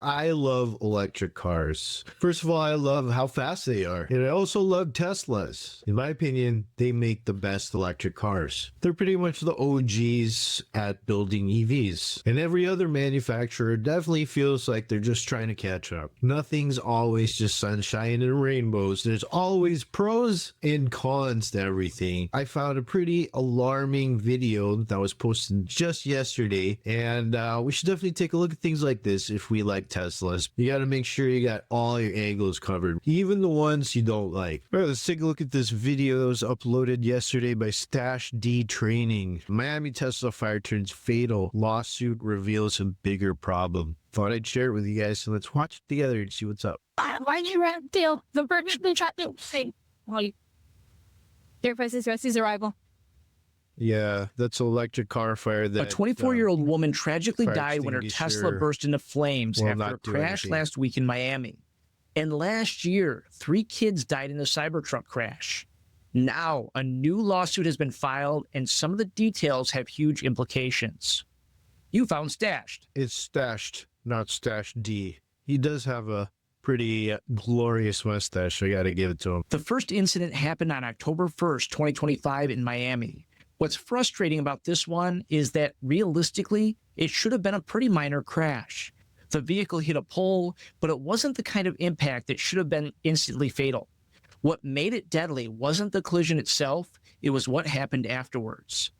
I love electric cars. First of all, I love how fast they are. And I also love Teslas. In my opinion, they make the best electric cars. They're pretty much the OGs at building EVs. And every other manufacturer definitely feels like they're just trying to catch up. Nothing's always just sunshine and rainbows. There's always pros and cons to everything. I found a pretty alarming video that was posted just yesterday. And we should definitely take a look at things like this if we like Teslas. You got to make sure you got all your angles covered, even the ones you don't like. All right, let's take a look at this video that was uploaded yesterday by Stash D Training. Miami Tesla fire turns fatal. Lawsuit reveals a bigger problem. Thought I'd share it with you guys, so let's watch it together and see what's up. Why do you deal? The bird has been shot to say, well, verifies Rusty's arrival. Yeah, that's an electric car fire. That a 24-year-old woman tragically died when her Tesla burst into flames after a crash last week in Miami. And last year, 3 kids died in a Cybertruck crash. Now, a new lawsuit has been filed, and some of the details have huge implications. You found Stashed. It's Stashed, not Stash D. He does have a pretty glorious mustache, so I gotta give it to him. The first incident happened on October 1st, 2025 in Miami. What's frustrating about this one is that realistically, it should have been a pretty minor crash. The vehicle hit a pole, but it wasn't the kind of impact that should have been instantly fatal. What made it deadly wasn't the collision itself, it was what happened afterwards.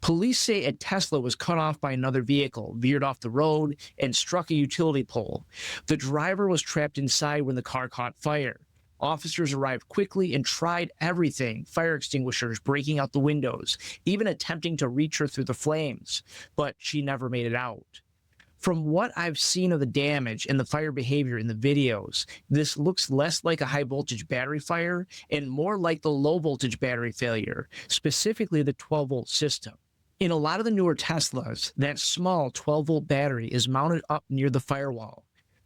Police say a Tesla was cut off by another vehicle, veered off the road, and struck a utility pole. The driver was trapped inside when the car caught fire. Officers arrived quickly and tried everything, fire extinguishers, breaking out the windows, even attempting to reach her through the flames, but she never made it out. From what I've seen of the damage and the fire behavior in the videos, this looks less like a high-voltage battery fire and more like the low-voltage battery failure, specifically the 12-volt system. In a lot of the newer Teslas, that small 12-volt battery is mounted up near the firewall.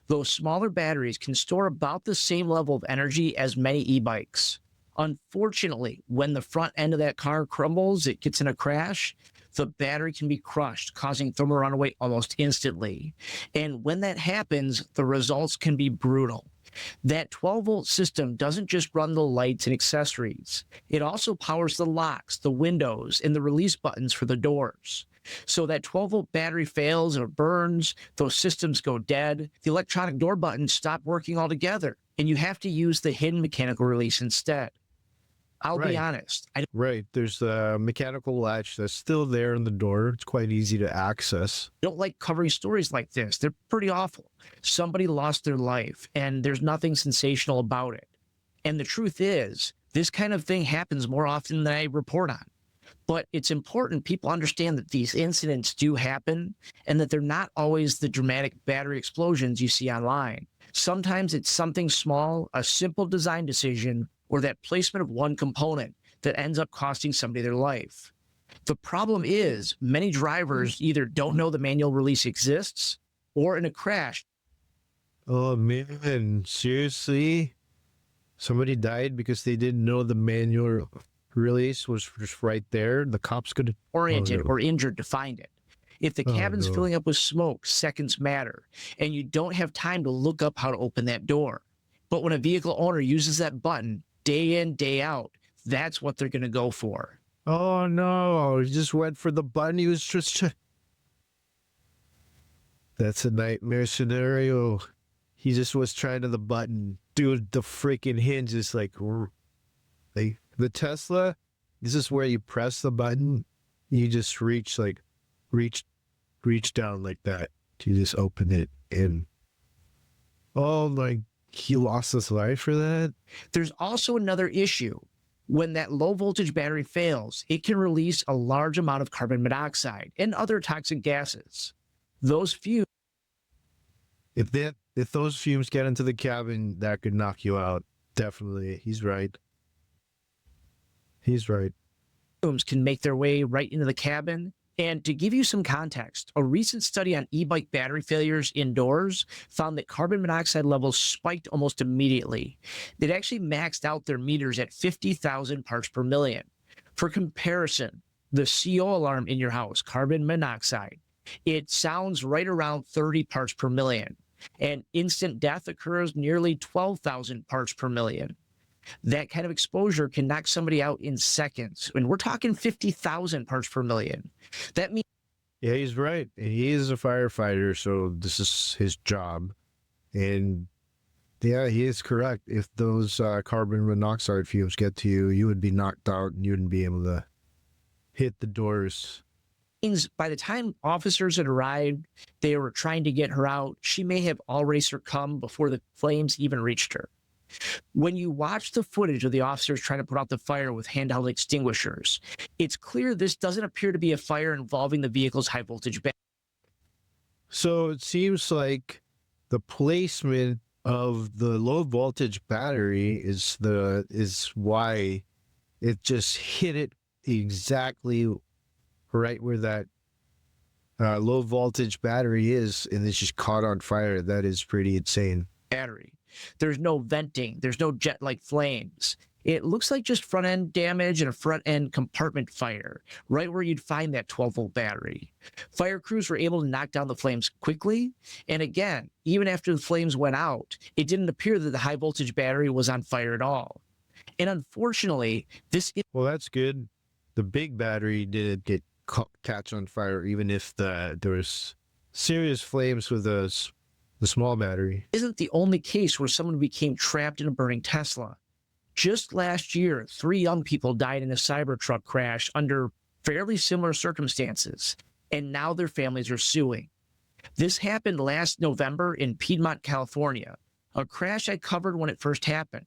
Those smaller batteries can store about the same level of energy as many e-bikes. Unfortunately, when the front end of that car crumbles, it gets in a crash, the battery can be crushed, causing thermal runaway almost instantly. And when that happens, the results can be brutal. That 12-volt system doesn't just run the lights and accessories. It also powers the locks, the windows, and the release buttons for the doors. So that 12-volt battery fails or burns, those systems go dead, the electronic door buttons stop working altogether, and you have to use the hidden mechanical release instead. I'll be honest. There's a mechanical latch that's still there in the door. It's quite easy to access. I don't like covering stories like this. They're pretty awful. Somebody lost their life, and there's nothing sensational about it. And the truth is, this kind of thing happens more often than I report on. But it's important people understand that these incidents do happen and that they're not always the dramatic battery explosions you see online. Sometimes it's something small, a simple design decision, or that placement of one component that ends up costing somebody their life. The problem is many drivers either don't know the manual release exists or in a crash. Oh man, seriously? Somebody died because they didn't know the manual release was just right there? The cops could... oriented or injured to find it. If the cabin's filling up with smoke, seconds matter, and you don't have time to look up how to open that door. But when a vehicle owner uses that button day in, day out, that's what they're going to go for. Oh no, he just went for the button. He was just... That's a nightmare scenario. He just was trying to the button. Dude, the freaking hinge is like... The Tesla, this is where you press the button. You just reach down like that. You just open it and... Oh my... He lost his life for that? There's also another issue. When that low voltage battery fails, it can release a large amount of carbon monoxide and other toxic gases. Those fumes... If those fumes get into the cabin, that could knock you out. Definitely. He's right. He's right. Fumes can make their way right into the cabin. And to give you some context, a recent study on e-bike battery failures indoors found that carbon monoxide levels spiked almost immediately. They'd actually maxed out their meters at 50,000 parts per million. For comparison, the CO alarm in your house, carbon monoxide, it sounds right around 30 parts per million. and instant death occurs nearly 12,000 parts per million. That kind of exposure can knock somebody out in seconds. And we're talking 50,000 parts per million. That means Yeah, he's right. And he is a firefighter, so this is his job. And yeah, he is correct. If those carbon monoxide fumes get to you, you would be knocked out and you wouldn't be able to hit the doors. by the time officers had arrived, they were trying to get her out. She may have already succumbed before the flames even reached her. When you watch the footage of the officers trying to put out the fire with handheld extinguishers, it's clear this doesn't appear to be a fire involving the vehicle's high voltage battery. So it seems like the placement of the low voltage battery is why it just hit it exactly right where that low voltage battery is, and it's just caught on fire. That is pretty insane. Battery. There's no venting. There's no jet-like flames. It looks like just front-end damage and a front-end compartment fire, right where you'd find that 12-volt battery. Fire crews were able to knock down the flames quickly, and again, even after the flames went out, it didn't appear that the high-voltage battery was on fire at all. And unfortunately, Well, that's good. The big battery didn't get catch on fire, even if there was serious flames with the small battery. isn't the only case where someone became trapped in a burning Tesla. Just last year, 3 young people died in a Cybertruck crash under fairly similar circumstances, and now their families are suing. This happened last November in Piedmont, California, a crash I covered when it first happened.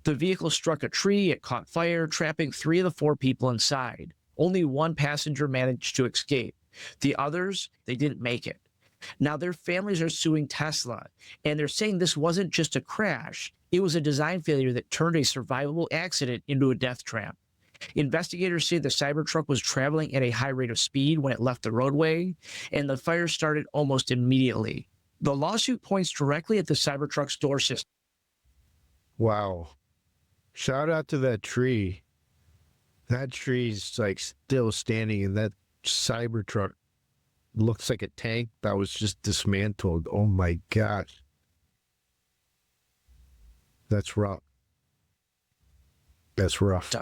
The vehicle struck a tree, it caught fire, trapping 3 of the 4 people inside. Only 1 passenger managed to escape. The others, they didn't make it. Now their families are suing Tesla, and they're saying this wasn't just a crash, it was a design failure that turned a survivable accident into a death trap. Investigators say the Cybertruck was traveling at a high rate of speed when it left the roadway, and the fire started almost immediately. The lawsuit points directly at the Cybertruck's door system. Wow. Shout out to that tree. That tree's like still standing, and that Cybertruck looks like a tank that was just dismantled. Oh my gosh. That's rough. That's rough.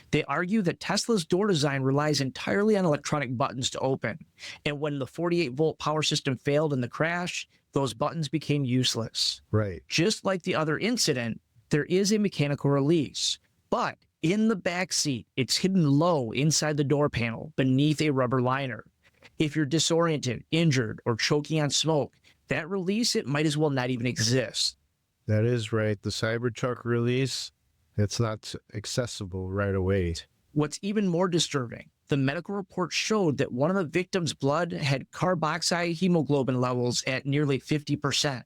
They argue that Tesla's door design relies entirely on electronic buttons to open, and when the 48-volt power system failed in the crash, those buttons became useless. Right. Just like the other incident, there is a mechanical release, but in the back seat, it's hidden low inside the door panel beneath a rubber liner. If you're disoriented, injured, or choking on smoke, that release, it might as well not even exist. That is right. The Cybertruck release, it's not accessible right away. What's even more disturbing, the medical report showed that one of the victims' blood had carboxy hemoglobin levels at nearly 50%.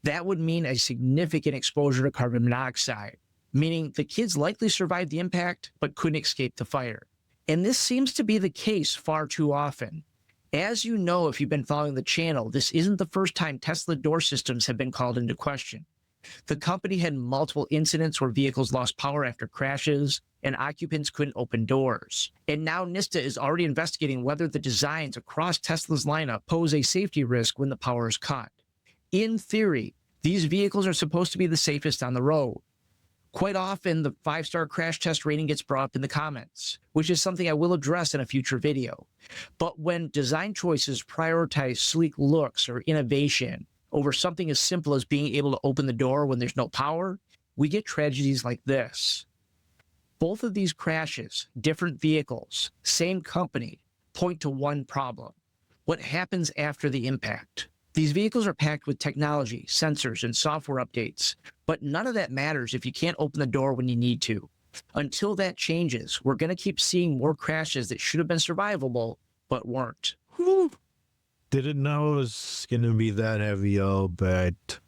That would mean a significant exposure to carbon monoxide, meaning the kids likely survived the impact but couldn't escape the fire. And this seems to be the case far too often. As you know, if you've been following the channel, this isn't the first time Tesla door systems have been called into question. The company had multiple incidents where vehicles lost power after crashes and occupants couldn't open doors. And now NISTA is already investigating whether the designs across Tesla's lineup pose a safety risk when the power is cut. In theory, these vehicles are supposed to be the safest on the road. Quite often, the 5-star crash test rating gets brought up in the comments, which is something I will address in a future video. But when design choices prioritize sleek looks or innovation over something as simple as being able to open the door when there's no power, we get tragedies like this. Both of these crashes, different vehicles, same company, point to one problem: what happens after the impact. These vehicles are packed with technology, sensors, and software updates, but none of that matters if you can't open the door when you need to. Until that changes, we're going to keep seeing more crashes that should have been survivable, but weren't. Whew. Didn't know it was going to be that heavy, but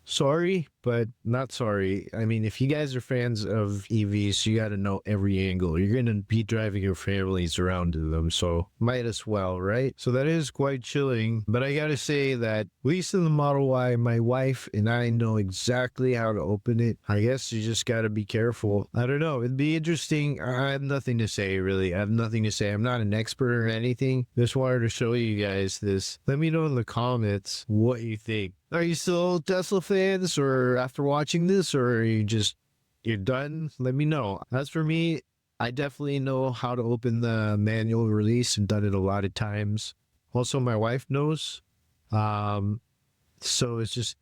sorry, but not sorry. I mean, if you guys are fans of EVs, you got to know every angle. You're going to be driving your families around in them, so might as well, right? So that is quite chilling, but I got to say that, at least in the Model Y, my wife and I know exactly how to open it. I guess you just got to be careful. I don't know. It'd be interesting. I have nothing to say, really. I have nothing to say. I'm not an expert or anything. Just wanted to show you guys this. Let me know in the comments what you think. Are you still Tesla fans, or after watching this, or are you're done? Let me know. As for me, I definitely know how to open the manual release and done it a lot of times. Also, my wife knows. So it's just,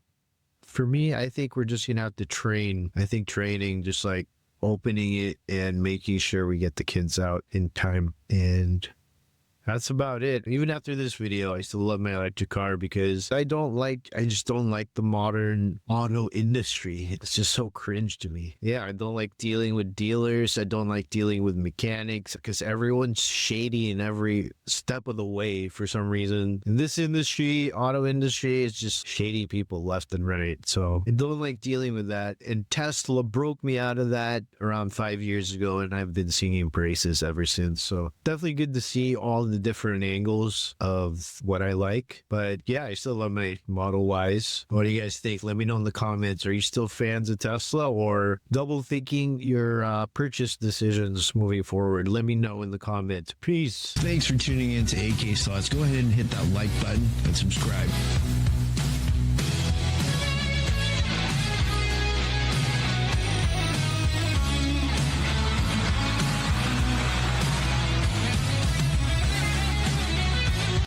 for me, I think we're just gonna have to train. I think training, just like opening it and making sure we get the kids out in time. And that's about it. Even after this video, I still love my electric car because I just don't like the modern auto industry. It's just so cringe to me. Yeah, I don't like dealing with dealers. I don't like dealing with mechanics because everyone's shady in every step of the way for some reason. In this industry, auto industry, is just shady people left and right. So I don't like dealing with that. And Tesla broke me out of that around 5 years ago, and I've been singing praises ever since. So definitely good to see all the different angles of what I like. But yeah, I still love my Model Ys. What do you guys think? Let me know in the comments. Are you still fans of Tesla, or double thinking your purchase decisions moving forward? Let me know in the comments. Peace. Thanks for tuning in to AK Slots. Go ahead and hit that like button and subscribe.